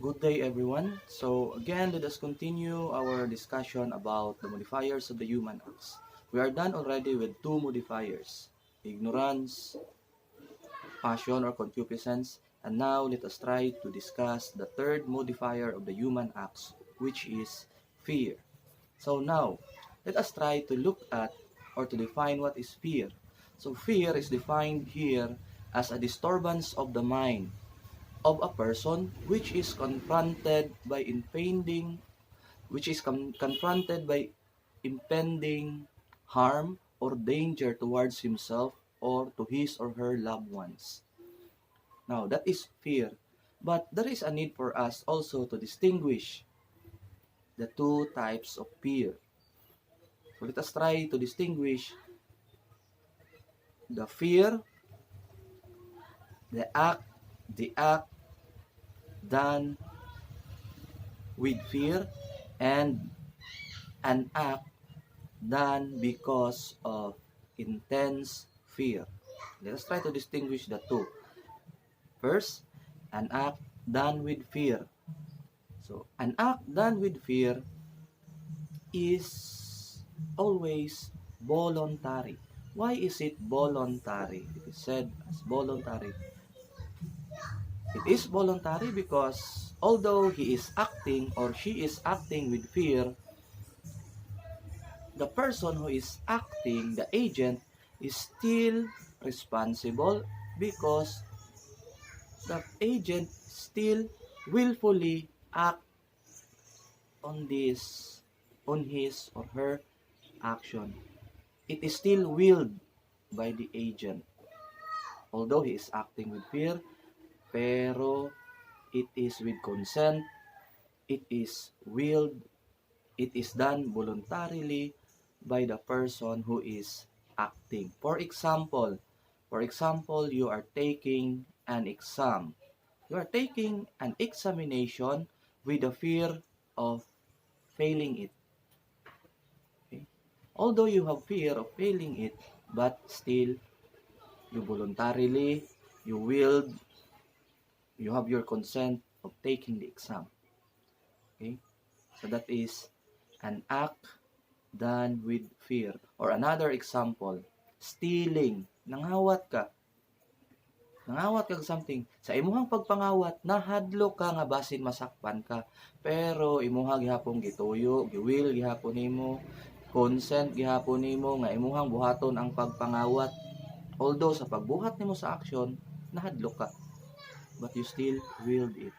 Good day, everyone. So, again, let us continue our discussion about the modifiers of the human acts. We are done already with two modifiers, ignorance, passion or concupiscence, and now let us try to discuss the third modifier of the human acts, which is fear. So, now, let us try to look at or to define what is fear. So, fear is defined here as a disturbance of the mind of a person which is confronted by confronted by impending harm or danger towards himself or to his or her loved ones. Now, that is fear. But there is a need for us also to distinguish the two types of fear. So let us try to distinguish the fear, the act done with fear, and an act done because of intense fear. Let us try to distinguish the two. First, an act done with fear. So, an act done with fear is always voluntary. Why is it voluntary? It is said as voluntary. It is voluntary because although he is acting or she is acting with fear, the person who is acting, the agent, is still responsible because the agent still willfully act on this, on his or her action. It is still willed by the agent. Although he is acting with fear, pero it is with consent, it is willed, it is done voluntarily by the person who is acting. For example, you are taking an exam. You are taking an examination with the fear of failing it. Okay? Although you have fear of failing it, but still, you voluntarily, you willed, you have your consent of taking the exam. Okay? So that is an act done with fear. Or another example, stealing. Nangawat ka something. Sa imuhang pagpangawat, nahadlok ka nga basin masakpan ka. Pero imuha gihapon gituyo, giwil gihapon nimo, consent gihapon nimo nga imuhang buhaton ang pagpangawat. Although sa pagbuhat nimo sa action, nahadlok ka. But you still willed it.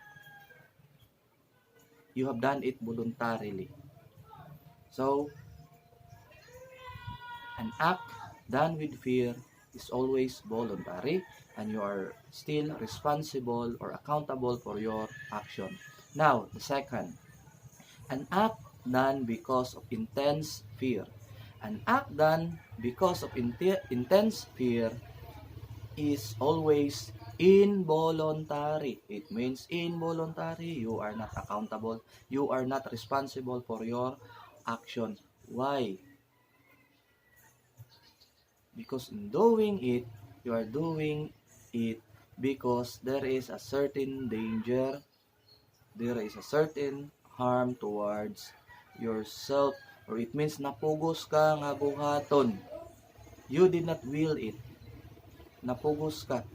You have done it voluntarily. So, an act done with fear is always voluntary and you are still responsible or accountable for your action. Now, the second, an act done because of intense fear. An act done because of intense fear is always involuntary. It means involuntary. You are not accountable. You are not responsible for your action. Why? Because in doing it, you are doing it because there is a certain danger, there is a certain harm towards yourself, or it means napugos ka nga buhaton. You did not will it. Napugos ka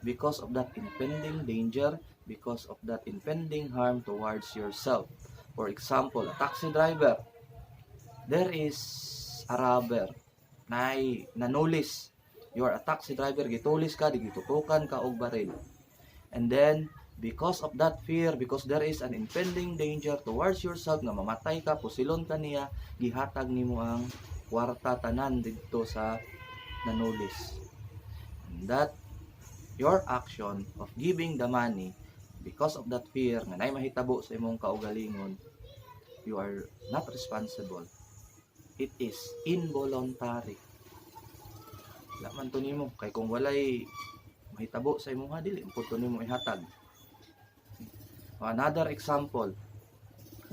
because of that impending danger, because of that impending harm towards yourself. For example, a taxi driver, there is a robber na nanulis. You are a taxi driver, gitulis ka, gitutukan ka og baril. And then, because of that fear, because there is an impending danger towards yourself nga mamatay ka, pusilon ka niya, gihatag nimo ang kwarta tanan dito sa nanulis. And that, your action of giving the money, because of that fear, nga nay mahitabo sa imong kaugalingon, you are not responsible. It is involuntary. Laman to nimo kay kung walay mahitabo sa imong dili pud to nimo ihatag. Another example,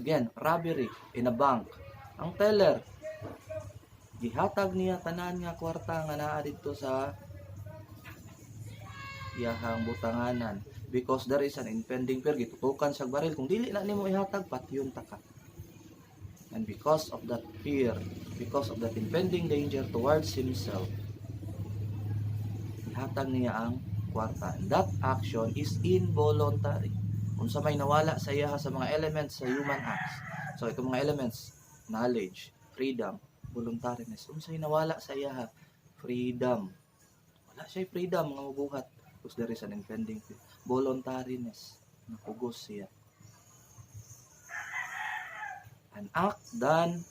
again, robbery in a bank. Ang teller gihatag niya tanan nga kwarta nga naa didto sa iyahang butanganan. because there is an impending fear, gitutukan sa baril, kung dili na nimo ihatag, patyon ta ka. And because of that fear, because of that impending danger towards himself, ihatag niya ang kwarta. And that action is involuntary. Kung sa may nawala sa iya sa mga elements sa human acts. So itong mga elements, knowledge, freedom, voluntariness. Kung sa'yo nawala sa iya, freedom. Wala siya freedom, mga mabuhat. Because there is an impending fear. Voluntariness. Napugos siya. An act done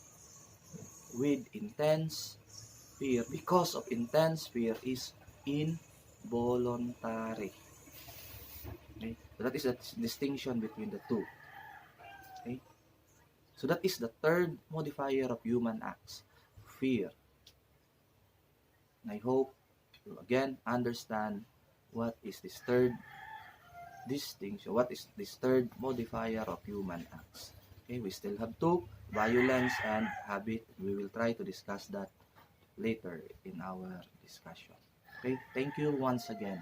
with intense fear, because of intense fear, is involuntary. Okay? So that is the distinction between the two. Okay? So that is the third modifier of human acts, fear. And I hope you again understand what is this third distinction, what is this third modifier of human acts. Okay, we still have two, violence and habit. We will try to discuss that later in our discussion. Okay, thank you once again.